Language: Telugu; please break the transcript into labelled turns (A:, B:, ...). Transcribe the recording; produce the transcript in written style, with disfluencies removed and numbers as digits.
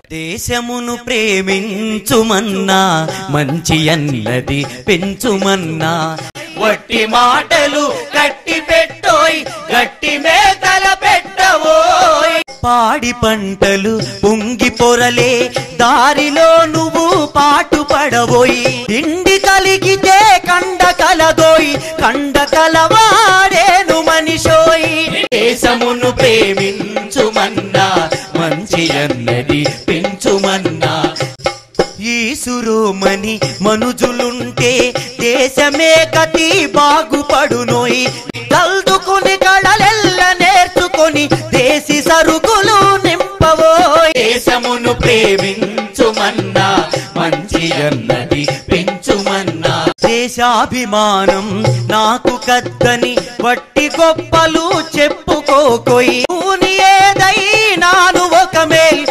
A: దేశమును ప్రేమించుమన్నా మంచి అన్నది పెంచుమన్నా వట్టి మాటలు కట్టి పెట్టోయ్ గట్టి మేతల పెట్టవోయ్ పాడి పంటలు పొంగి పొరలే దారిలో నువ్వు పాటు పడవోయ్ తిండి కలిగితే కండ కలదోయ్ కండ కలవాడేను మనిషోయ్ దేశమును ప్రేమించుమన్నా మంచి అన్నది పెంచుమన్నా ఈసురోమని మనుజులుంటే దేశమే గతి బాగుపడునోయ్ కల్దుకుని కళలెల్ల నేర్చుకొని దేశీ సరుకులు నింపవోయ్ దేశమును ప్రేమించుమన్నా మంచి అన్నది పెంచుమన్నా దేశాభిమానం నాకు కద్దని వట్టి గొప్పలు చెప్పుకోకోయి ఏదైనాను ఒక మేల్